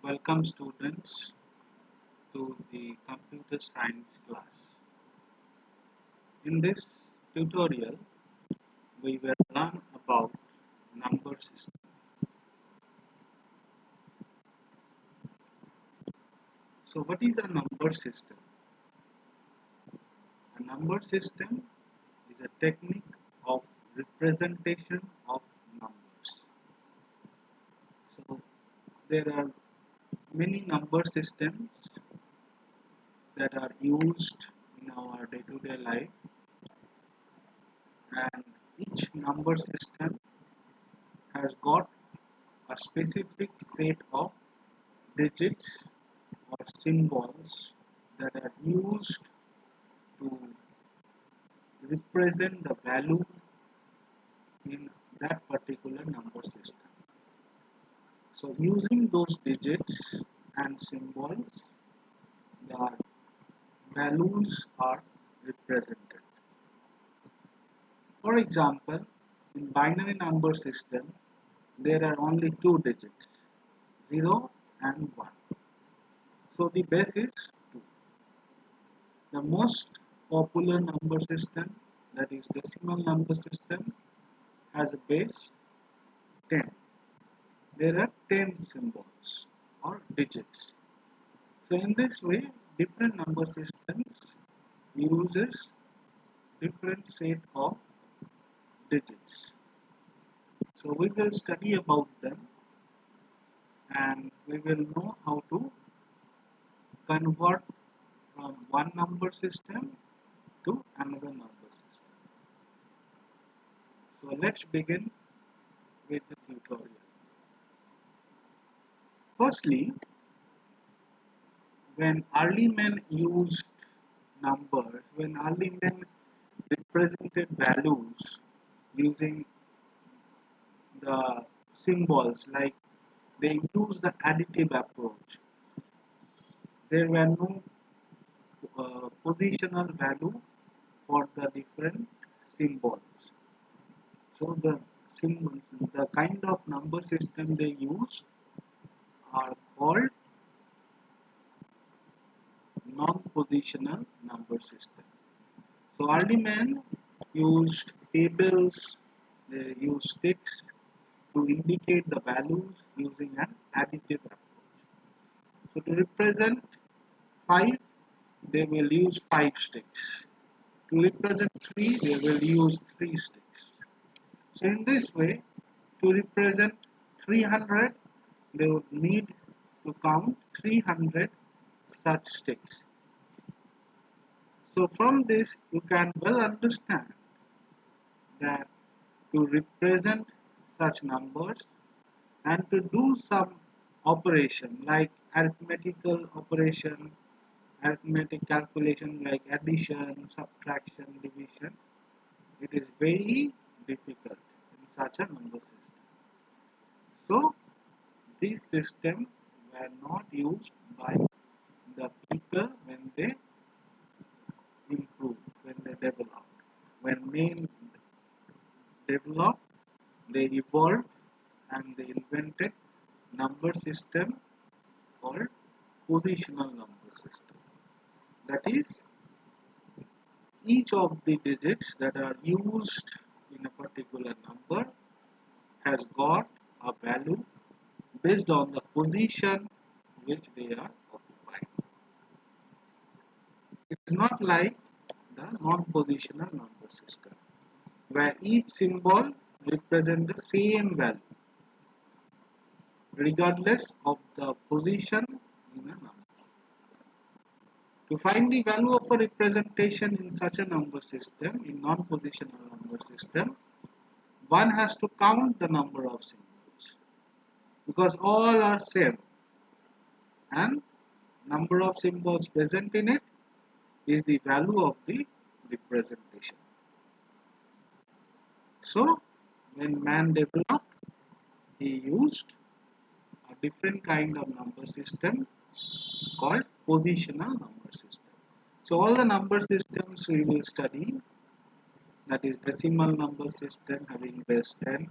Welcome students to the computer science class. In this tutorial, we will learn about number system. So what is a number system? A number system is a technique of representation of numbers. So there are many number systems that are used in our day-to-day life, and each number system has got a specific set of digits or symbols that are used to represent the value in that particular number system. So using those digits and symbols, the values are represented. For example, in binary number system, there are only two digits, 0 and 1. So the base is 2. The most popular number system, that is decimal number system, has a base 10. There are 10 symbols or digits. So in this way, different number systems uses different set of digits. So we will study about them, and we will know how to convert from one number system to another number system. So let's begin with the tutorial. Firstly, when early men used numbers, when early men represented values using the symbols, like they used the additive approach, there were no positional value for the different symbols. So the symbols, the kind of number system they use are called non-positional number system. So early men used tables, they used sticks to indicate the values using an additive approach. So to represent 5, they will use 5 sticks. To represent 3, they will use 3 sticks. So in this way, to represent 300, they would need to count 300 such sticks. So from this, you can well understand that to represent such numbers and to do some operation like arithmetical operation, arithmetic calculation like addition, subtraction, division, it is very difficult in such a number system. So these systems were not used by the people when they improved, when they developed. When men developed, they evolved and they invented number system called positional number system. That is, each of the digits that are used in a particular number has got a value based on the position which they are occupying. It's not like the non-positional number system, where each symbol represents the same value regardless of the position in a number. To find the value of a representation in such a number system, in non-positional number system, one has to count the number of symbols because all are same, and number of symbols present in it is the value of the representation. So when man developed, he used a different kind of number system called positional number system. So all the number systems we will study, that is decimal number system having base 10,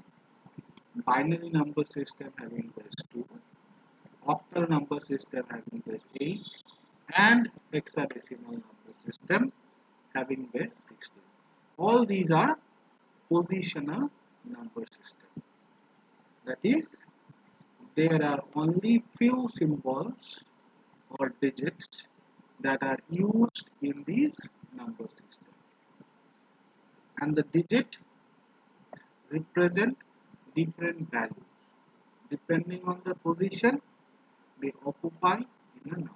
binary number system having base 2, octal number system having base 8 and hexadecimal number system having base 16. All these are positional number system. That is, there are only few symbols or digits that are used in these number system, and the digit represent different values depending on the position they occupy in a number.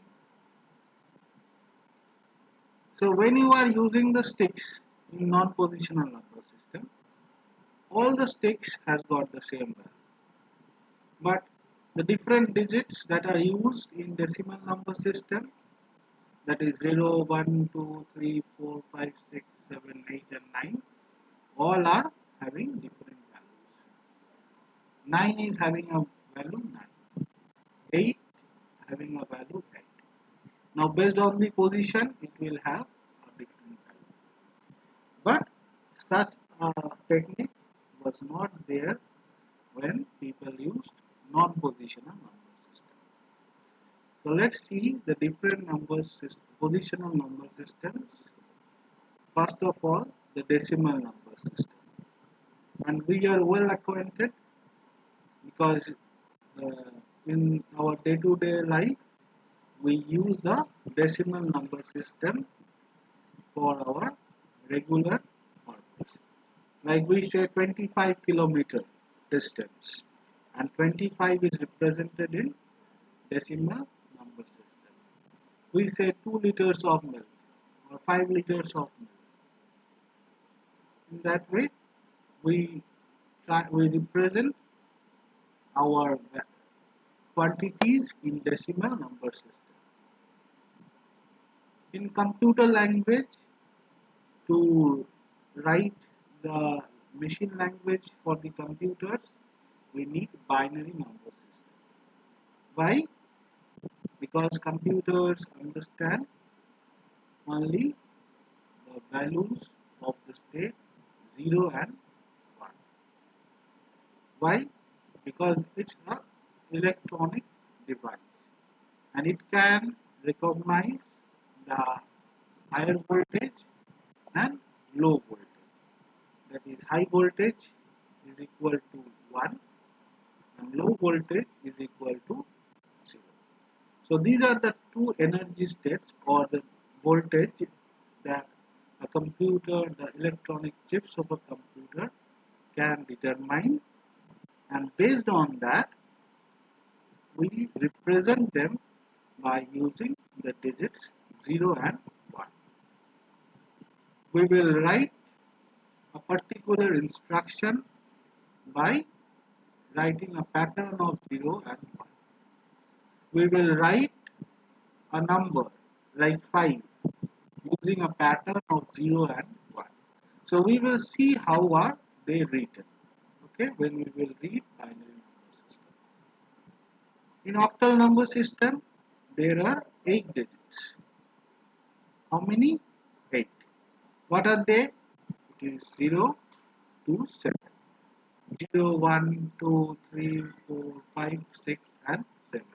So when you are using the sticks in non-positional number system, all the sticks has got the same value, but the different digits that are used in decimal number system, that is 0, 1, 2, 3, 4, 5, 6, 7, 8 and 9, all are having different values. 9 is having a value 9, 8 having a value 8. Now based on the position it will have a different value. But such a technique was not there when people used non-positional number system. So let's see the different positional number systems. First of all, the decimal number system. And we are well acquainted because in our day-to-day life we use the decimal number system for our regular purpose. Like we say 25 km distance, and 25 is represented in decimal number system. We say 2 liters of milk or 5 liters of milk. In that way, we represent our quantities in decimal number system. In computer language, to write the machine language for the computers, we need binary number system. Why? Because computers understand only the values of the state 0 and 1. Why? Because it's an electronic device and it can recognize the higher voltage and low voltage. That is, high voltage is equal to 1 and low voltage is equal to 0. So these are the two energy states or the voltage that a computer, the electronic chips of a computer can determine, and based on that we represent them by using the digits 0 and 1. We will write a particular instruction by writing a pattern of 0 and 1. We will write a number like 5 using a pattern of 0 and 1. So we will see how are they written, okay, when we will read binary number system. In octal number system, there are 8 digits. How many? 8. What are they? It is 0 to 7. 0, 1, 2, 3, 4, 5, 6 and 7.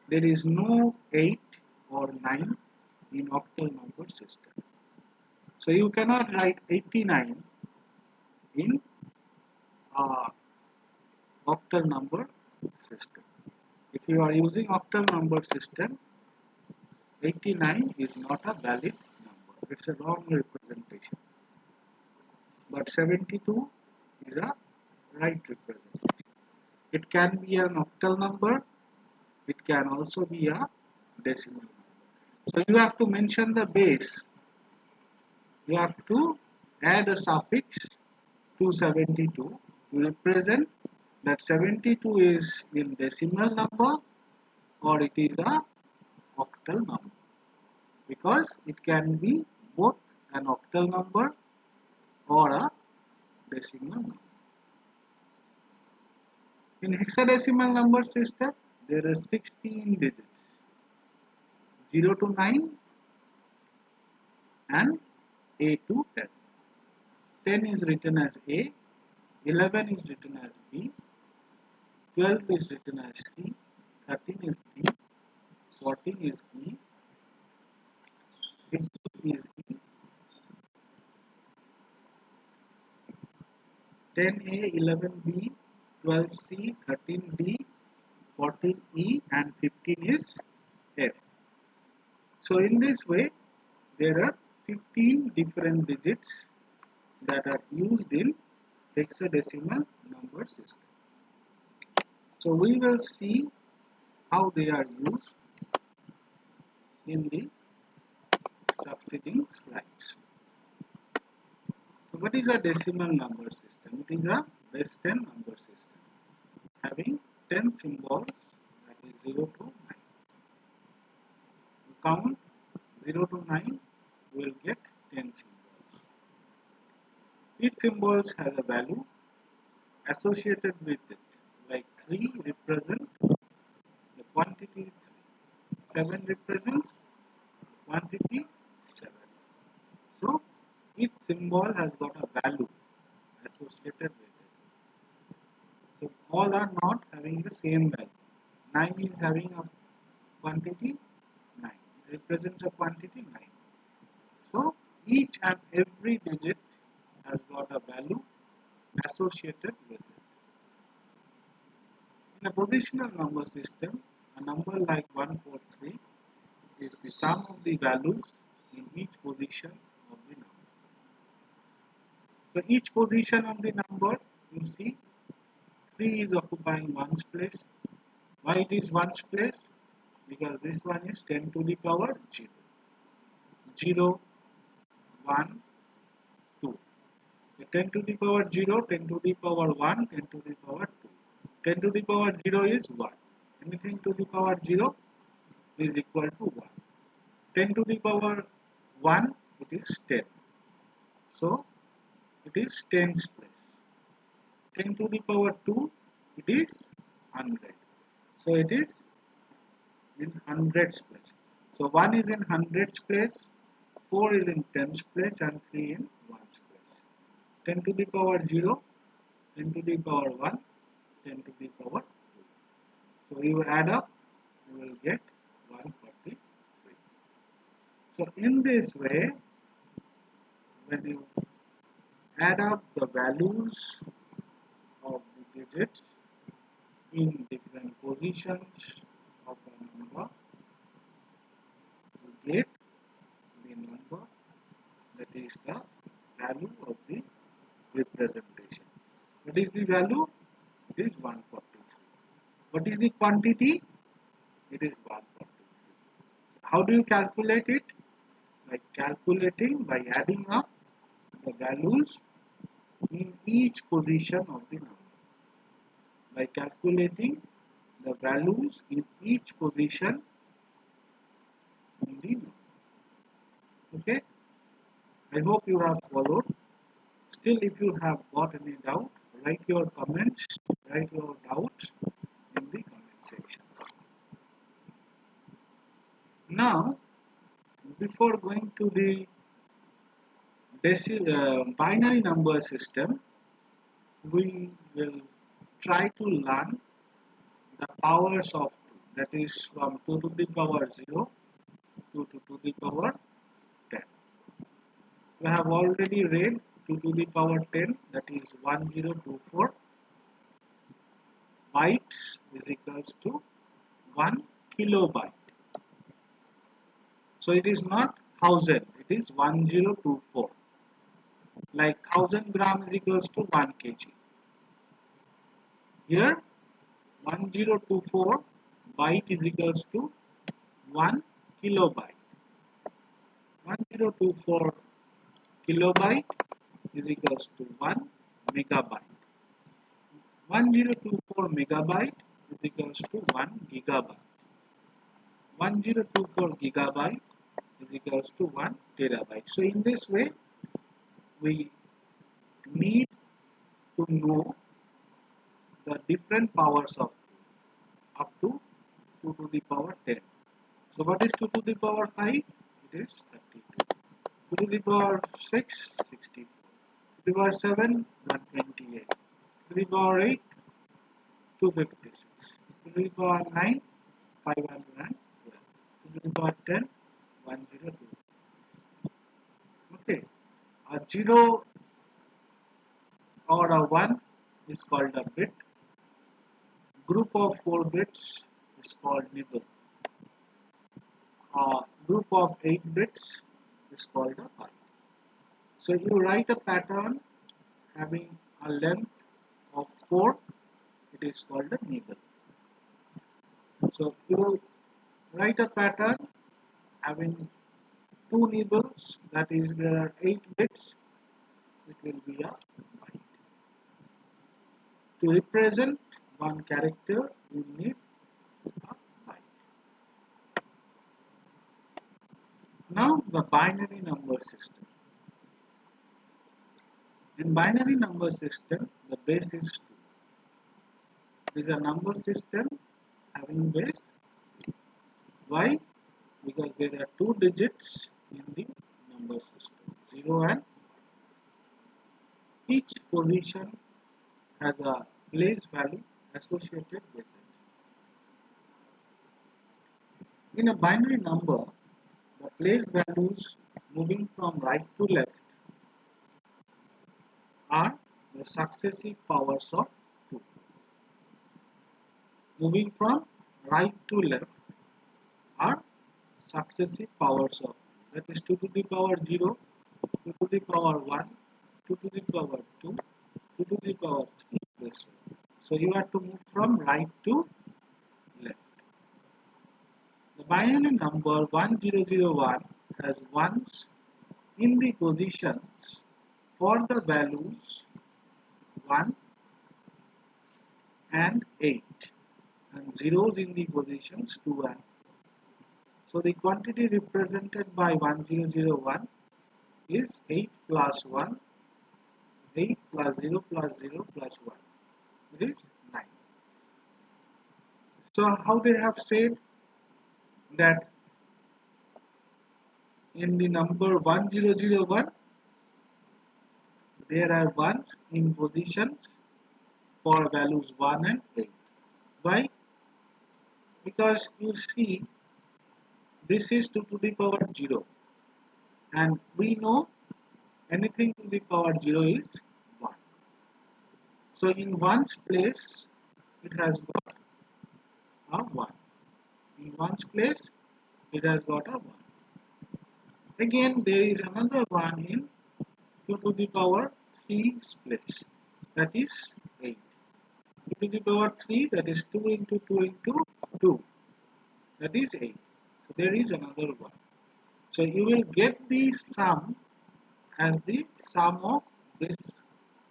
There is no 8 or 9 in octal number system. So you cannot write 89 in octal number system. If you are using octal number system, 89 is not a valid number. It's a wrong representation. But 72 is a right representation. It can be an octal number. It can also be a decimal number. So you have to mention the base. You have to add a suffix to 72 to represent that 72 is in decimal number or it is a octal number, because it can be both an octal number or a decimal number. In hexadecimal number system, there are 16 digits, 0 to 9 and A to 10. 10 is written as A, 11 is written as B, 12 is written as C, 13 is is E, 10A, 11B, 12C, 13D, 14E, and 15 is F. So in this way, there are 15 different digits that are used in hexadecimal number system. So we will see how they are used in the succeeding slides. So what is a decimal number system? It is a base 10 number system having 10 symbols, that is 0 to 9. You count 0 to 9, you will get 10 symbols. Each symbol has a value associated with it, like 3 represents the quantity 3, 7 represents the quantity 7. So each symbol has got a value associated with it. So all are not having the same value. 9 is having a quantity 9. It represents a quantity 9. So each and every digit has got a value associated with it. In a positional number system, a number like 143 is the sum of the values in each position of the number. So each position of the number, you see, 3 is occupying one's place. Why it is one's place? Because this one is 10 to the power 0. 0, 1, 2. So 10 to the power 0, 10 to the power 1, 10 to the power 2. 10 to the power 0 is 1. Anything to the power 0 is equal to 1. 10 to the power 1, it is 10. So it is tens place. 10 to the power 2, it is 100. So it is in hundreds place. So 1 is in hundreds place, 4 is in tens place, and 3 in ones place. 10 to the power 0, 10 to the power 1, 10 to the power 2. So you add up, you will get 143. So in this way, when you add up the values of the digits in different positions of a number, you get the number that is the value of the representation. What is the value? It is 143. What is the quantity? It is 143. How do you calculate it? By adding up the values in each position of the number. By calculating the values in each position in the number. Okay? I hope you have followed. Still, if you have got any doubt, write your comments, write your doubts in the comment section. Now, before going to the binary number system, we will try to learn the powers of 2, that is from 2 to the power 0 to 2 to the power 10. We have already read 2 to the power 10, that is 1024 bytes is equals to 1 kilobyte. So it is not 1000, it is 1024. Like 1000 gram is equals to 1 kg. Here 1024 byte is equals to 1 kilobyte. 1024 kilobyte is equals to 1 megabyte. 1024 megabyte is equals to 1 gigabyte. 1024 gigabyte is equals to 1 terabyte. So in this way, we need to know the different powers of 2 up to 2 to the power 10. So what is 2 to the power 5? It is 32. 2 to the power 6, 64. 2 to the power 7, 128. 2 to the power 8, 256. 2 to the power 9, 512. 2 to the power 10, 102. A 0 or a 1 is called a bit. Group of 4 bits is called nibble. A group of 8 bits is called a byte. So you write a pattern having a length of 4, it is called a nibble. So you write a pattern having 2 nibbles, that is there are 8 bits, it will be a byte. To represent one character, you need a byte. Now the binary number system. In binary number system, the base is 2. It is a number system having base. Why? Because there are 2 digits in the number system, 0 and 1. Each position has a place value associated with it. In a binary number, the place values moving from right to left are the successive powers of 2. Moving from right to left are successive powers of 2. That is 2 to the power 0, 2 to the power 1, 2 to the power 2, 2 to the power 3. This way. So you have to move from right to left. The binary number 1001 has ones in the positions for the values 1 and 8 and zeros in the positions 2 and 4. So the quantity represented by 1001 is 8 plus 1, 8 plus 0 plus 0 plus 1. It is 9. So how they have said that in the number 1001 there are ones in positions for values 1 and 8. Why? Because you see this is 2 to the power 0 and we know anything to the power 0 is 1. So in one's place it has got a 1. In one's place it has got a 1. Again there is another 1 in 2 to the power 3's place, that is 8. 2 to the power 3, that is 2 into 2 into 2, that is 8. So there is another 1. So you will get the sum as the sum of this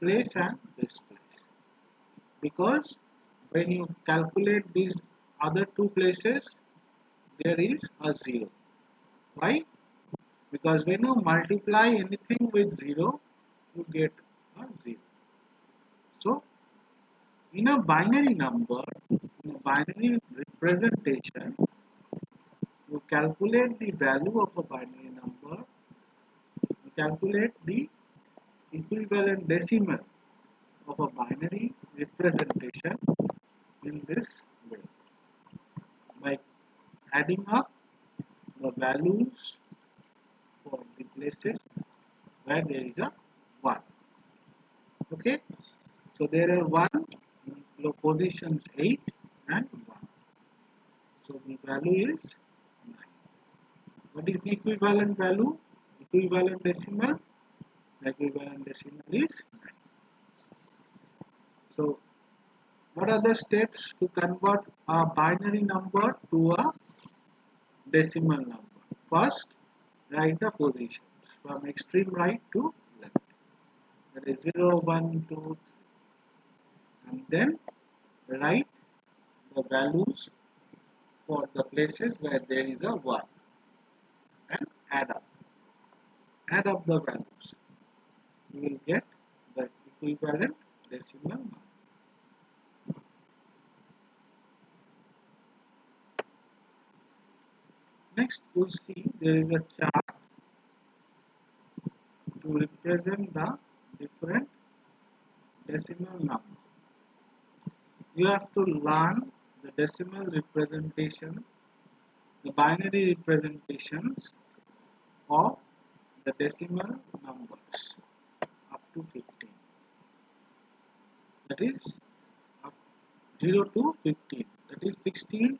place and this place, because when you calculate these other two places there is a 0. Why? Because when you multiply anything with 0 you get a 0. So in a binary number, in a binary representation, you calculate the value of a binary number, you calculate the equivalent decimal of a binary representation in this way by adding up the values for the places where there is a 1. Okay, so there are 1 in positions 8 and 1. So the value is 9. What is the equivalent value? Equivalent decimal? The equivalent decimal is 9. So what are the steps to convert a binary number to a decimal number? First, write the positions from extreme right to left. That is 0, 1, 2, 3. And then write the values for the places where there is a 1 and add up. Add up the values. You will get the equivalent decimal number. Next, you see there is a chart to represent the different decimal number. You have to learn the decimal representation, the binary representations of the decimal numbers up to 15. That is up 0 to 15. That is 16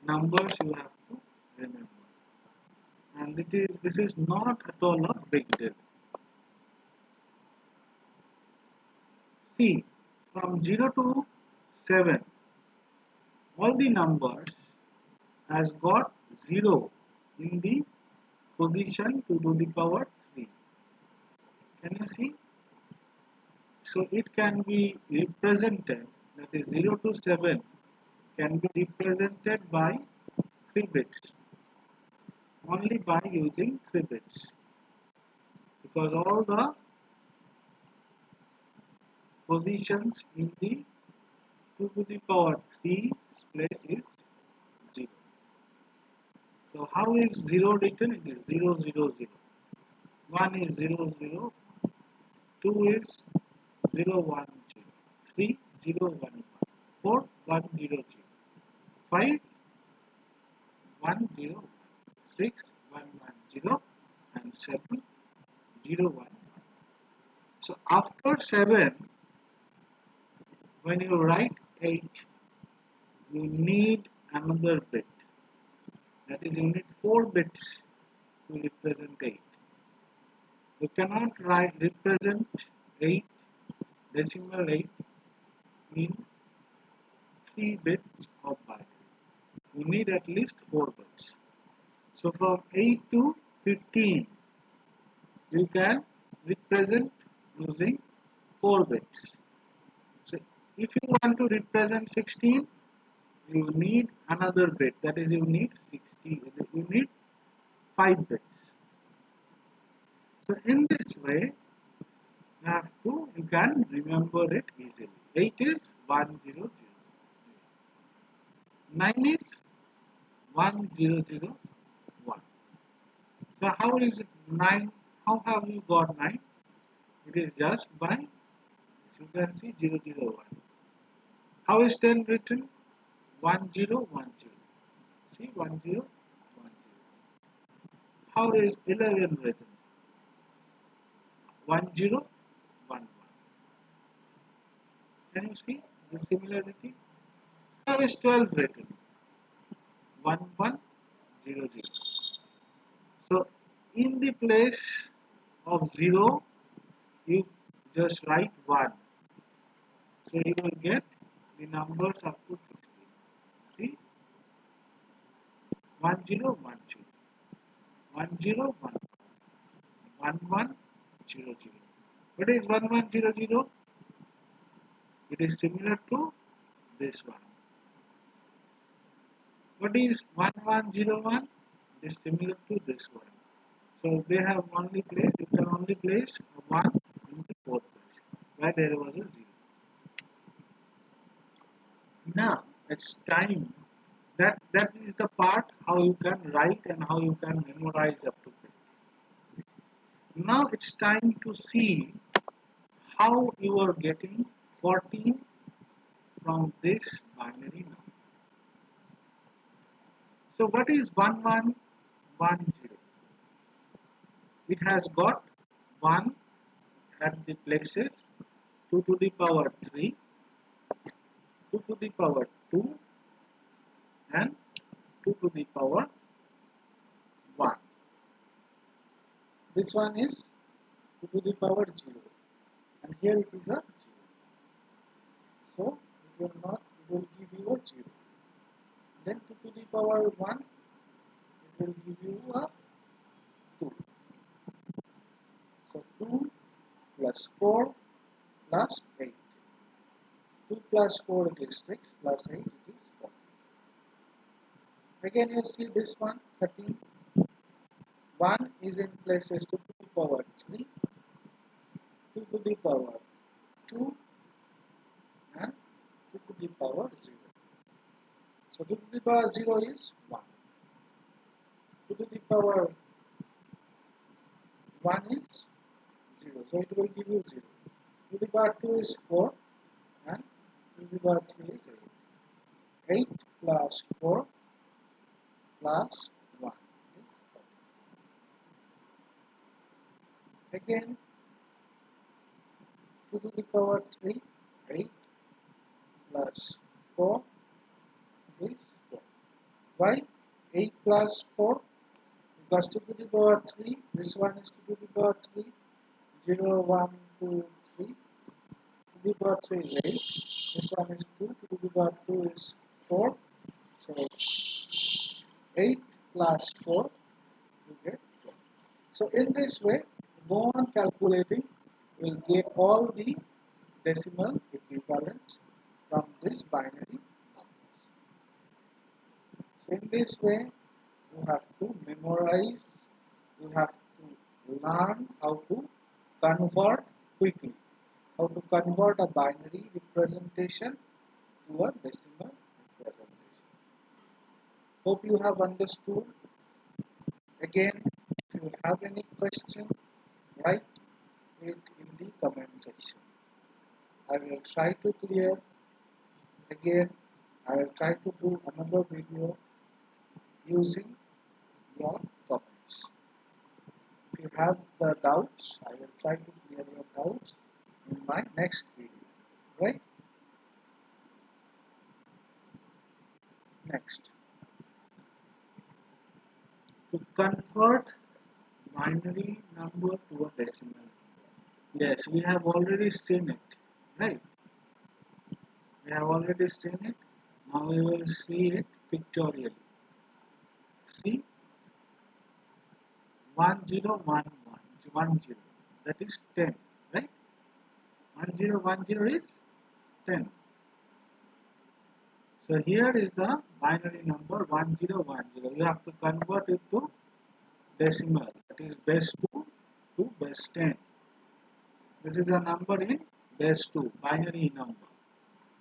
numbers you have to remember. And this is not at all a big deal. See, from 0 to 7, all the numbers has got 0 in the position 2 to the power 3. Can you see? So it can be represented, that is 0 to 7 can be represented by 3 bits, only by using 3 bits, because all the positions in the 2 to the power 3 place is 0. So how is 0 written? It is 0, 0, 0. 1 is 0, 0. 2 is 0, 1, 0. 3, 0, 1, 1. 4, 1, 0, 0. 5, 1, 0, 1. 6, 1, 1, 0. And 7, 0, 1, 1. So after 7, when you write 8, you need another bit. That is, you need 4 bits to represent 8. You cannot represent 8, decimal 8, in 3 bits of binary. You need at least 4 bits. So from 8 to 15, you can represent using 4 bits. So if you want to represent 16, you need another bit. That is, you need 5 bits. So in this way, you can remember it easily. 8 is 1, 0, 0. 9 is 1, 0, 0, 1. So how is it 9? How have you got 9? It is just by, you can see 0, 0, 1. How is 10 written? 1, 0, 1, 0. See 1, 0, 1, 0. How is 11 written? 1, 0, 1, 1. Can you see the similarity? How is 12 written? 1, 1, 0, 0. So in the place of 0, you just write 1. So you will get the numbers up to 16. See? 1, 0, 1, 0. 1, 0, 1, 1, 1, 0, 0. What is 1, 1, 0, 0? It is similar to this one. What is 1, 1, 0, 1? It is similar to this one. So they have only place, you can only place 1 in the fourth place, where there was a 0. Now it's time. That is the part how you can write and how you can memorize up to 50. Now it's time to see how you are getting 14 from this binary number. So what is 1110? It has got 1 at the places 2 to the power 3, 2 to the power 2, and 2 to the power 1. This one is 2 to the power 0, and here it is a 0. So it will give you a 0. Then 2 to the power 1, it will give you a 2. So 2 plus 4 plus 8. 2 plus 4 it is 6, plus 8 it is 4. Again you see this one, 13. 1 is in places 2 to the power 3, 2 to the power 2, and 2 to the power 0. So 2 to the power 0 is 1. 2 to the power 1 is 0. So it will give you 0. 2 to the power 2 is 4, and 2 to the power 3 is 8. 8 plus 4 plus 1 is 14. Again, 2 to the power 3, 8 plus 4 is 12. Why 8 plus 4? Because 2 to the power 3, this one is 2 to the power 3, 0, 1, 2, 3. 2 to the power 3 is 8. This one is 2, 2 to the power 2 is 4. So 8 plus 4, you get 12. So in this way, go on calculating, we'll get all the decimal equivalents from this binary numbers. So in this way, you have to memorize, you have to learn how to convert quickly, how to convert a binary representation to a decimal representation. Hope you have understood. Again, if you have any question, write it in the comment section. I will try to clear. Again, I will try to do another video using your comments. If you have the doubts, I will try to clear your doubts in my next video. Right? Next, to convert binary number to a decimal number. Yes, we have already seen it. Right? We have already seen it. Now we will see it pictorially. See, 101110, that is 10, right? 1010 is 10. So here is the binary number 1010. You have to convert it to decimal, that is base 2 to base 10. This is a number in base 2, binary number,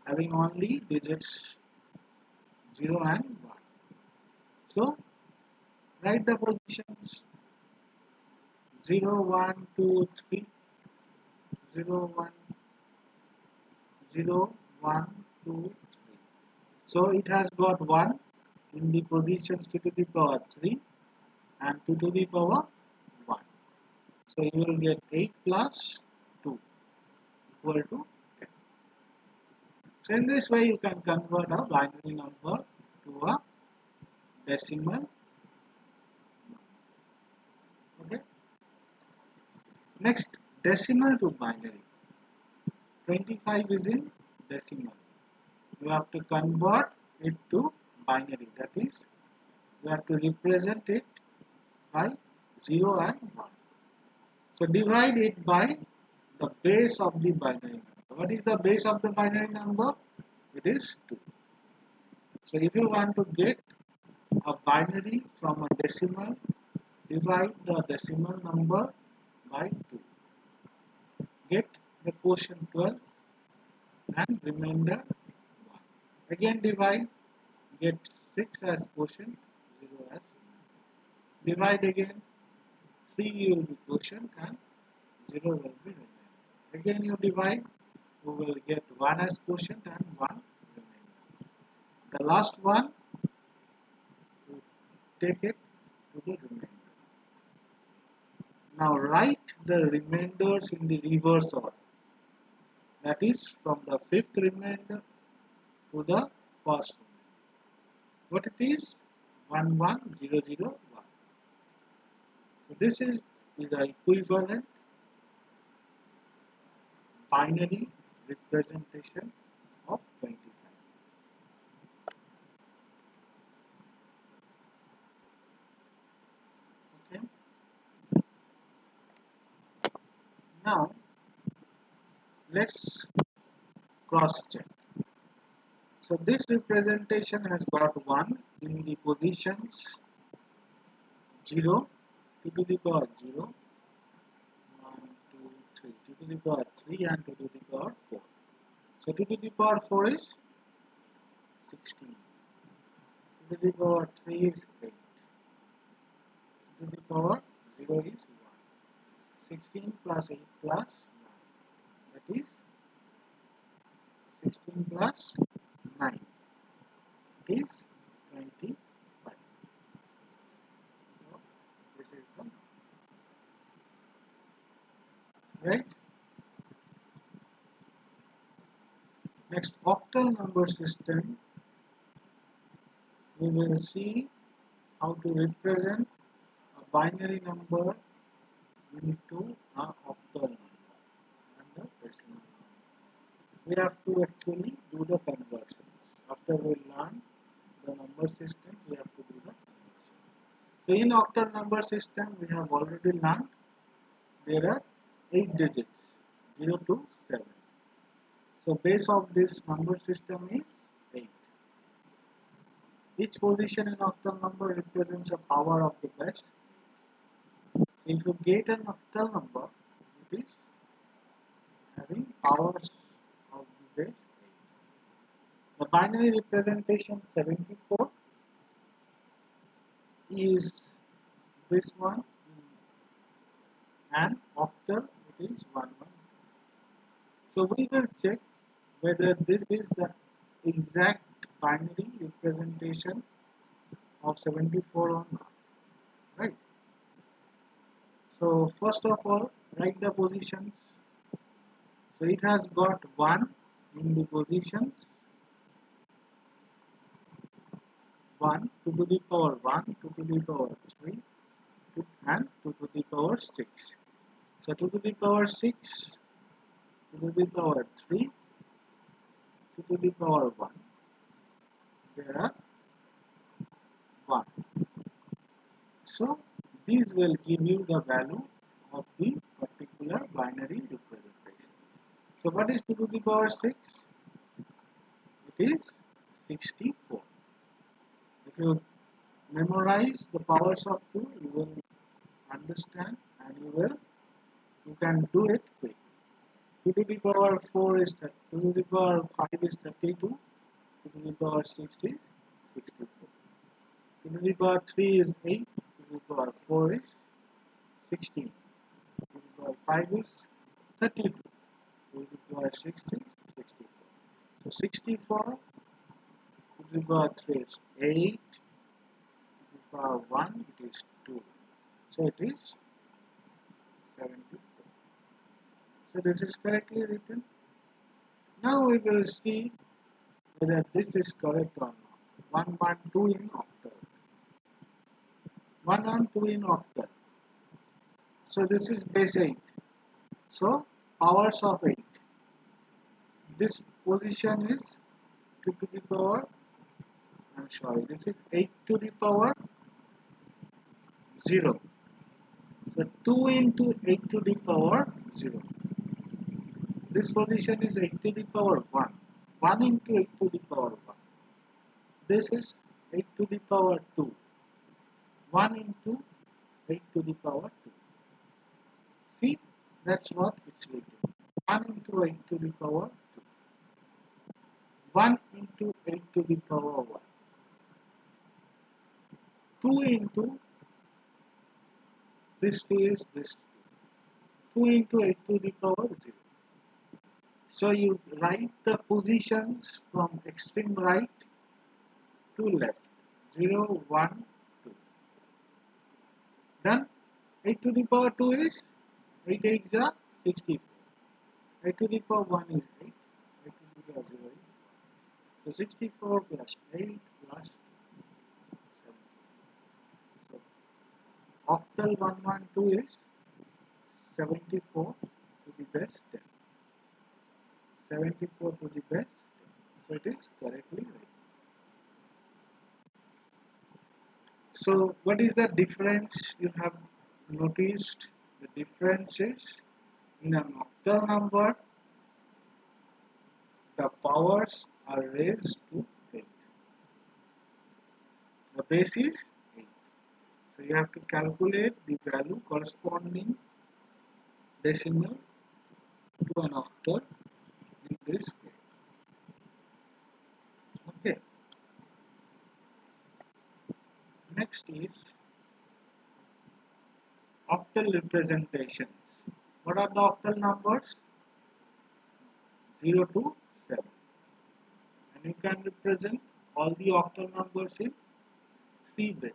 having only digits 0 and 1. So write the positions 0, 1, 2, 3, 0, 1, 0, 1, 2, 3. So it has got 1 in the positions 2 to the power 3 and 2 to the power 1. So you will get 8 plus 2 equal to 10. So in this way you can convert a binary number to a decimal number. Okay. Next, decimal to binary. 25 is in decimal. You have to convert it to binary, that is, you have to represent it by 0 and 1. So divide it by the base of the binary number. What is the base of the binary number? It is 2. So if you want to get a binary from a decimal, divide the decimal number by 2. Get the quotient 12 and remainder 1. Again divide, get 6 as quotient, 0 as remainder. Divide again, 3 will be quotient and 0 will be remainder. Again you divide, you will get 1 as quotient and 1 remainder. The last one, you take it to the remainder. Now write the remainders in the reverse order. That is from the 5th remainder to the first remainder. What it is? 11001. So this is the equivalent binary representation of 25. Okay. Now let's cross check. So this representation has got 1 in the positions 0, 2 to the power 0, 1, 2, 3, 2 to the power 3 and 2 to the power 4. So 2 to the power 4 is 16. 2 to the power 3 is 8. 2 to the power 0 is 1. 16 plus 8 plus 1. That is 16 plus 9. It is 25. So this is the number. right? Next, octal number system, we will see how to represent a binary number into an octal number and a decimal number. We have to actually do the conversions. After we learn the number system, we have to do the conversion. So in octal number system, we have already learned there are 8 digits, 0 to 7. So base of this number system is 8. Each position in octal number represents a power of the base. If you get an octal number, it is having powers of the base 8. The binary representation 74 is this one, and octal it is 112. So we will check whether this is the exact binary representation of 74 or not, right? So first of all, write the positions. So it has got 1 in the positions, 1 2 to the power 1, 2 to the power 3, and 2 to the power 6. So 2 to the power 6, 2 to the power 3, 2 to the power 1. There are 1. So these will give you the value of the particular binary representation. So what is 2 to the power 6? It is 64. If you memorize the powers of 2, you will understand and you can do it quick. 2 to the power 4 is 30, 2 to the power 5 is 32, 2 to the power 6 is 64. 2 to the power 3 is 8, 2 to the power 4 is 16, 2 to the power 5 is 32, 2 to the power 6 is 64. So 64 to the power 3 is 8, to the power 1 it is 2. So it is 74. So this is correctly written. Now we will see whether this is correct or not. 112 in octal. 112 in octal. So this is base 8. So powers of 8. This position is 2 to the power, this is 8 to the power 0. So 2 into 8 to the power 0. This position is 8 to the power 1. 1 into 8 to the power 1. This is 8 to the power 2. 1 into 8 to the power 2. See, that's what it's written. 1 into 8 to the power 2. 1 into 8 to the power 1. 2 into this 2 is this 2. 2 into 8 to the power 0. So you write the positions from extreme right to left. 0, 1, 2. Done. 8 to the power 2 is 8 8 are 64. 8 to the power 1 is 8. 8 to the power 0 is 1. So 64 plus 8 plus 2. So octal 112 is 74 to the base 10. 74 to the base 10. So it is correctly written. So what is the difference you have noticed? The difference is in an octal number, the powers are raised to 8. The base is 8. So you have to calculate the value corresponding decimal to an octal in this way. Okay. Next is octal representations. What are the octal numbers? 0 to 7. And you can represent all the octal numbers in 3 bits.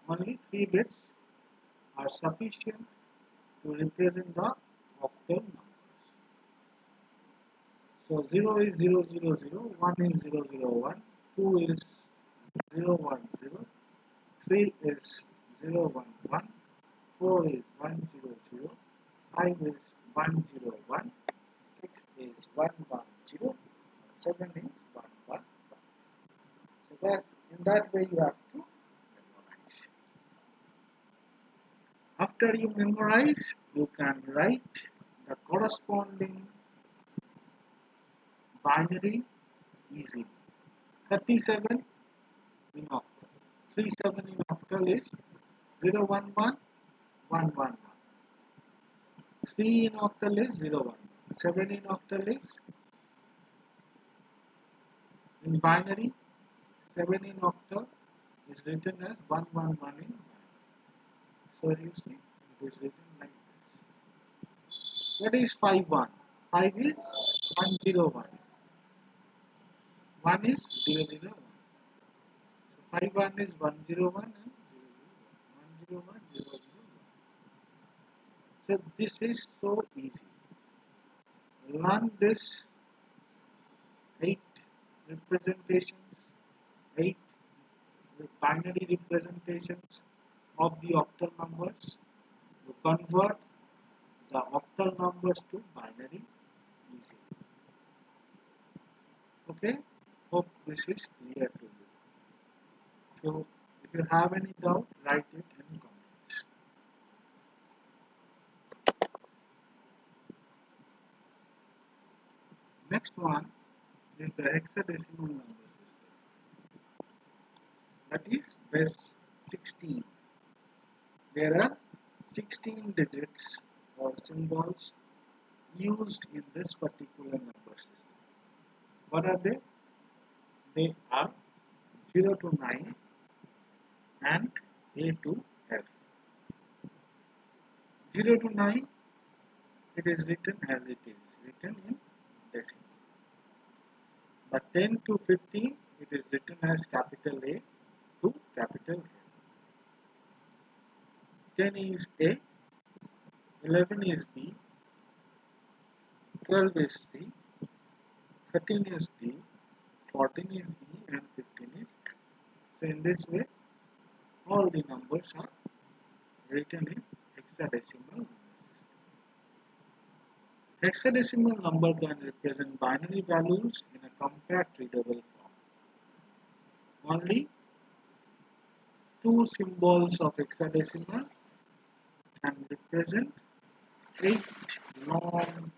Only 3 bits are sufficient to represent the octal numbers. So 0 is 0, 0, 0, 1 is 0, 0, 1, 2 is 0, 1, 0, 3 is 0, 1, 1, 4 is 1, 0, 0, 5 is 1, 0, 1, 6 is 1, 1, 0, 7 is 1, 1, 1. So that in that way you have to memorize. After you memorize, you can write the corresponding binary easily. 37 in octal. 37 in octal is 0, 1, 1, 1, 1, 1. 3 in octal is 0, 1. 7 in octal is in binary. 7 in octal is written as 1, 1, 1 in binary. So you see, it is written like this. What is 5, 1? 5 is 1, 0, 1. 1 is 0, 0, 1. So 5, 1 is 1, 0, 1 and 0, 0, 1. 1, 0, 1, 0, 0, 1. So this is so easy. Learn this 8 representations, 8 binary representations of the octal numbers. You convert the octal numbers to binary easily. Okay? Hope this is clear to you. So if you have any doubt, write it in comments. Next one is the hexadecimal number system. That is base 16. There are 16 digits or symbols used in this particular number system. What are they? They are 0 to 9 and A to F. 0 to 9, it is written as it is, written in decimal. But 10 to 15, it is written as capital A to capital A. 10 is A, 11 is B, 12 is C, 13 is D, 14 is E, and 15 is F. So in this way, all the numbers are written in hexadecimal number system. Hexadecimal number can represent binary values in a compact readable form. Only two symbols of hexadecimal can represent 8 long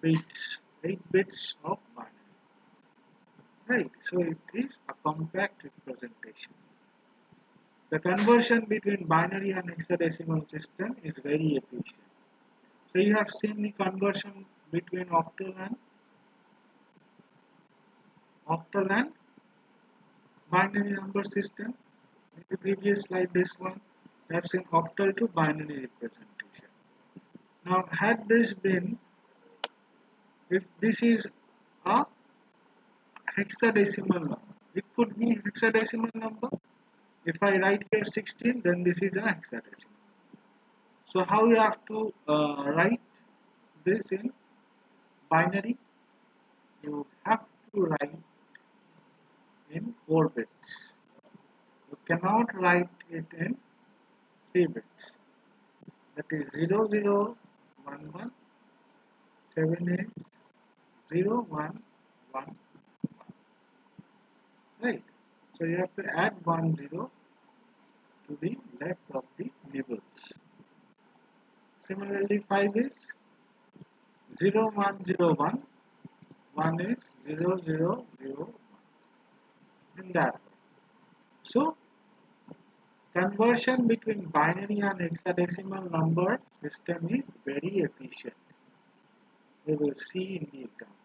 bits, 8 bits of binary. Right, so it is a compact representation. The conversion between binary and hexadecimal system is very efficient. So you have seen the conversion between octal and binary number system. In the previous slide, this one, you have seen octal to binary representation. Now, had this been, if this is a hexadecimal number, it could be hexadecimal number. If I write here 16, then this is a hexadecimal. So how you have to write this in binary? You have to write in 4 bits. You cannot write it in 3 bits. That is 0, 0, 1, 1, 7 is 0, 1, 1, 1. Right. So you have to add 1, 0 to the left of the nibbles. Similarly, 5 is 0, 1, 0, 1. 1 is 0, 0, 0, 1. In that way. So, conversion between binary and hexadecimal number system is very efficient. We will see in the example.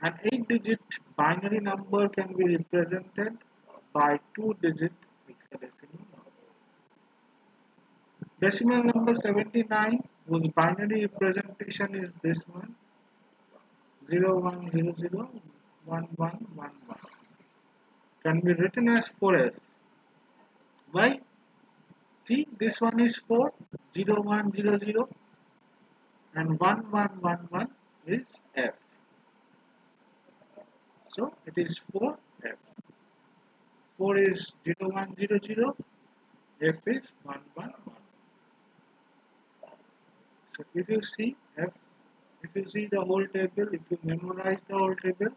An 8-digit binary number can be represented by 2-digit hexadecimal number. Decimal number 79, whose binary representation is this one, 0, 1, 0, 0, 1, 1, 1, 1, can be written as 4F. Why? See, this one is 4, 0, 1, 0, 0, and 1, 1, 1, 1 is F. So it is 4, F. 4 is 0, 1, 0, 0, F is 1, 1, 1. So if you see F, if you see the whole table, if you memorize the whole table,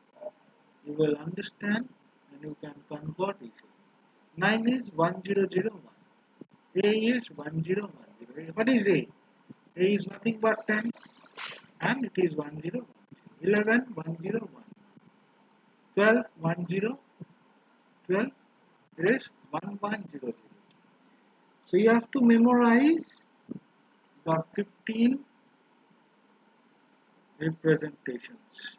you will understand and you can convert easily. 9 is 1001. A is 1010. What is A? A is nothing but 10 and it is 1010. 11 101. 12 12 is 1100. So you have to memorize the 15 representations.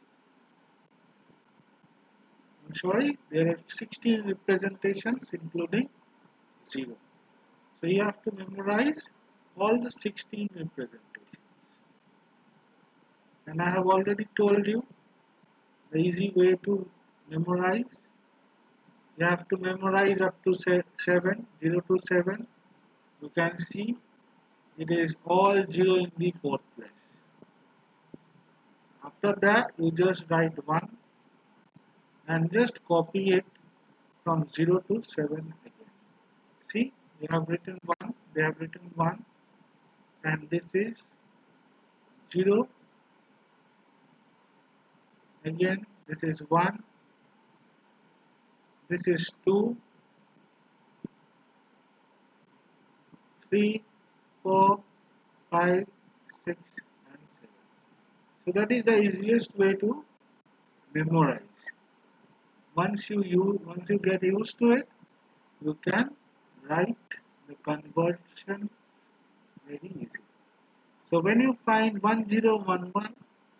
I'm sorry, there are 16 representations including 0. So you have to memorize all the 16 representations. And I have already told you the easy way to memorize. You have to memorize up to 7, 0 to 7. You can see it is all 0 in the fourth place. After that, you just write 1 and just copy it from 0 to 7 again. See, you have written 1, they have written 1, and this is 0. Again, this is 1, this is 2, 3, 4, 5, 6, and 7. So that is the easiest way to memorize. Once you get used to it, you can write the conversion very easy. So when you find 1011,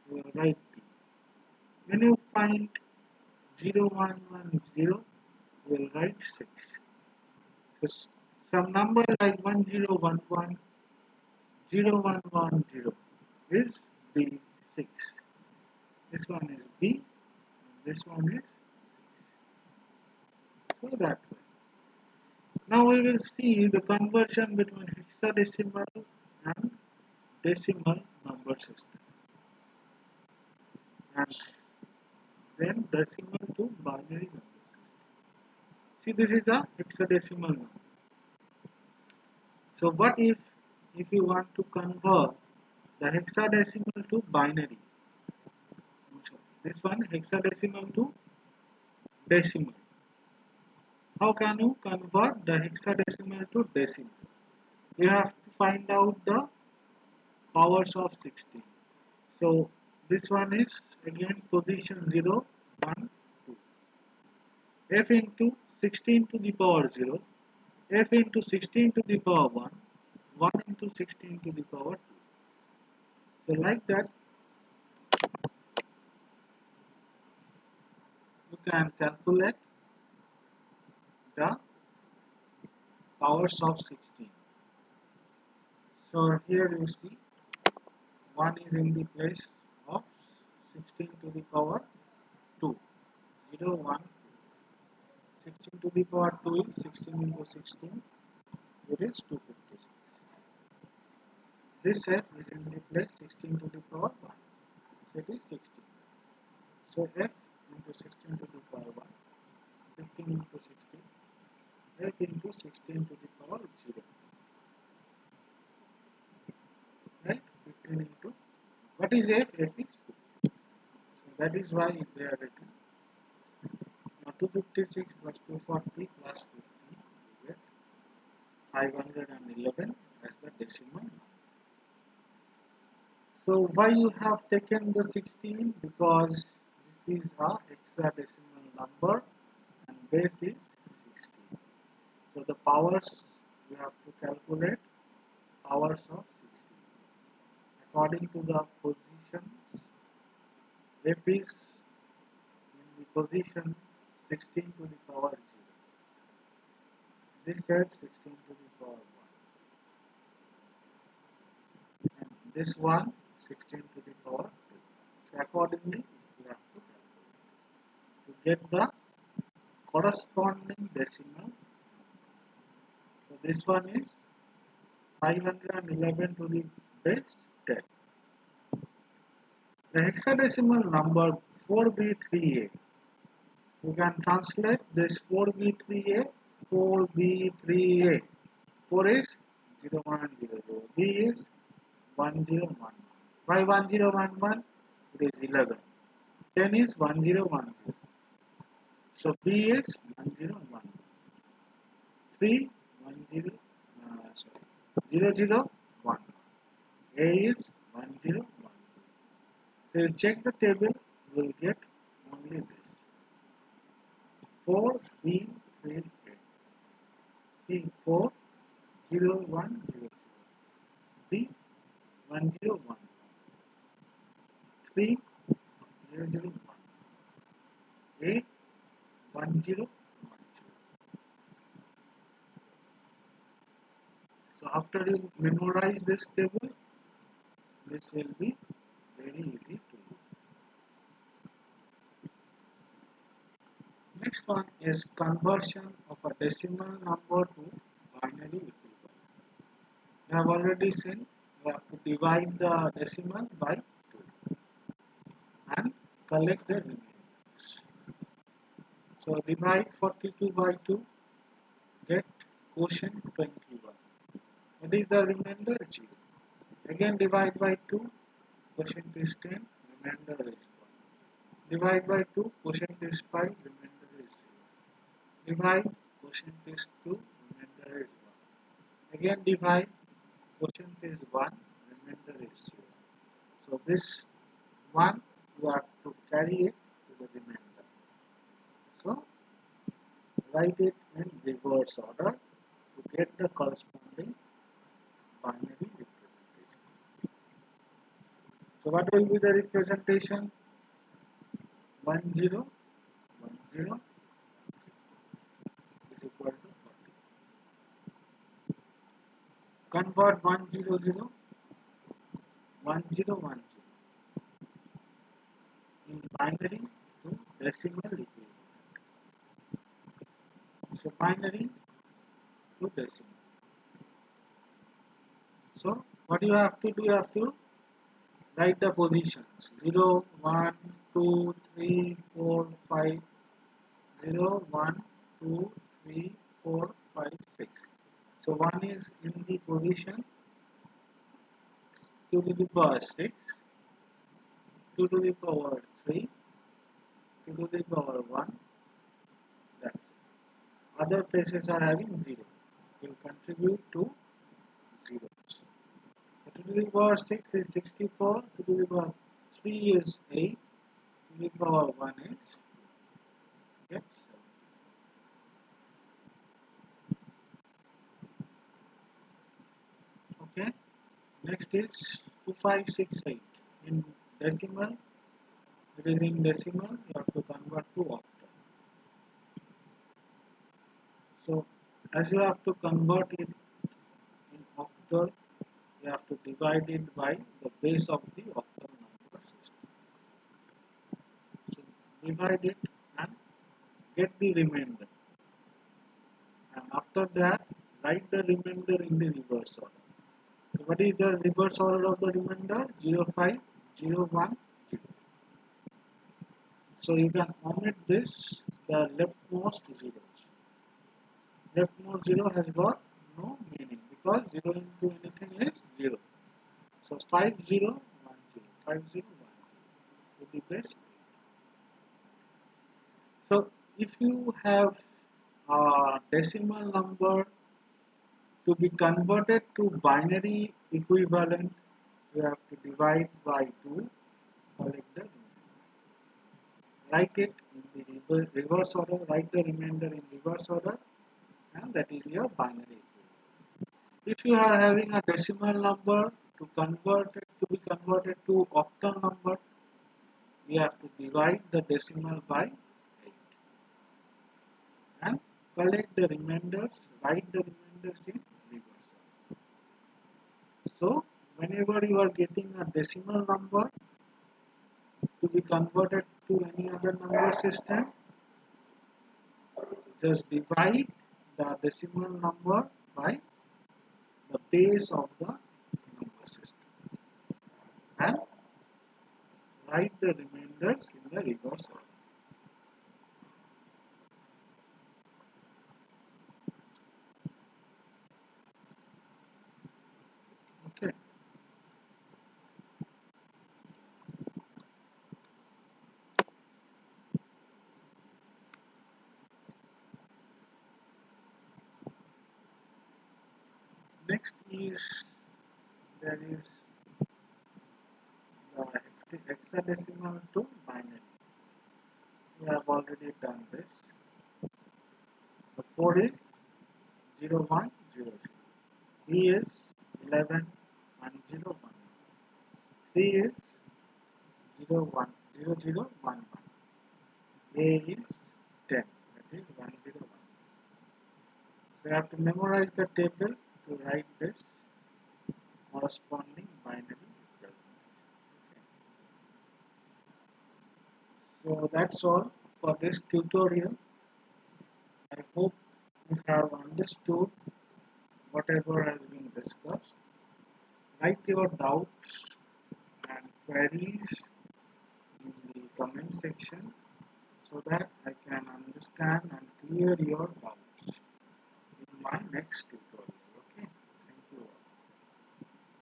you will write B. When you find 0110, you will write 6. So some number like 1011, 0110 is B6. This one is B, and this one is so that way. Now we will see the conversion between hexadecimal and decimal number system, and then decimal to binary number system. See, this is a hexadecimal number. So what if you want to convert the hexadecimal to binary? This one hexadecimal to decimal. How can you convert the hexadecimal to decimal? You have to find out the powers of 16. So this one is again position 0, 1, 2. F into 16 to the power 0, F into 16 to the power 1, 1 into 16 to the power 2. So like that, you can calculate the powers of 16. So here you see 1 is in the place of 16 to the power 2. 0, 1, 16 to the power 2 is 16 into 16. It is 256. This set is in the place 16 to the power 1. So it is 16. So f into 16 to the power 1. 15 into 16. F into 16 to the power 0. Right? 15 into. What is f? F is 2. So that is why they are written. Now 256 plus 240 plus 50, we get 511 as the decimal number. So why you have taken the 16? Because this is a hexadecimal number and base is 16. So the powers you have to calculate powers of 16. According to the positions, F is in the position 16 to the power 0. This side 16 to the power 1. And this one 16 to the power 2. So accordingly, you have to calculate to get the corresponding decimal. So this one is 511 to the base 10. The hexadecimal number 4b3a. You can translate this 4b3a, 4b3a. 4 is 0100, b is 1011. Why 1011? It is 11. 10 is 1010. So b is 101. 3 10 sorry 001. A is 101. So you check the table, you will get only this. 4 3 3 8. C 4 0 1 0 B 101. 3 001. A 1012. So after you memorize this table, this will be very easy to do. Next one is conversion of a decimal number to binary equivalent. We have already seen we have to divide the decimal by 2 and collect the remainders. So divide 42 by 2, get quotient 21. What is the remainder? 0. Again divide by 2, quotient is 10, remainder is 1. Divide by 2, quotient is 5, remainder is 0. Divide, quotient is 2, remainder is 1. Again divide, quotient is 1, remainder is 0. So this 1 you have to carry it to the remainder. So write it in reverse order to get the corresponding binary representation. So what will be the representation? 10 10 is equal to 40. Convert 100 1010 in binary to decimal equivalent. So binary to decimal. So what you have to do? You have to write the positions 0, 1, 2, 3, 4, 5, 0, 1, 2, 3, 4, 5, 6. So 1 is in the position 2 to the power 6, 2 to the power 3, 2 to the power 1. That's it. Other places are having 0. Will contribute to 0. 2 to the power 6 is 64, 2 to the power 3 is 8, 2 to the power 1 is get 7. Okay. Next is 2568. In decimal, it is in decimal, you have to convert to octal. So as you have to convert it in octal, you have to divide it by the base of the octal number system. So divide it and get the remainder. And after that, write the remainder in the reverse order. So what is the reverse order of the remainder? 0, 5, 0, 1, 0. So you can omit this, the leftmost zeros. Leftmost 0 has got no meaning because 0 into anything is 0. So 5, 0, 1, 0, 5, 0, 1, 0 would be best. So if you have a decimal number to be converted to binary equivalent, you have to divide by 2, collect the remainder. Write it in the reverse order, write the remainder in reverse order, and that is your binary equivalent. If you are having a decimal number to convert it to be converted to octal number, we have to divide the decimal by 8 and collect the remainders, write the remainders in reverse order. So whenever you are getting a decimal number to be converted to any other number system, just divide the decimal number by the base of the number system and write the remainders in the reverse order. Okay. Next is there is the hexadecimal to binary. We have already done this. So 4 is 0 1 0 0. 3 is 11 1 0 1. 3 is 0 1 0 0 1 1. A is 10, that is 1 0 1. So you have to memorize the table to write this corresponding binary calculation. Okay. So that's all for this tutorial. I hope you have understood whatever has been discussed. Write your doubts and queries in the comment section so that I can understand and clear your doubts in my next tutorial.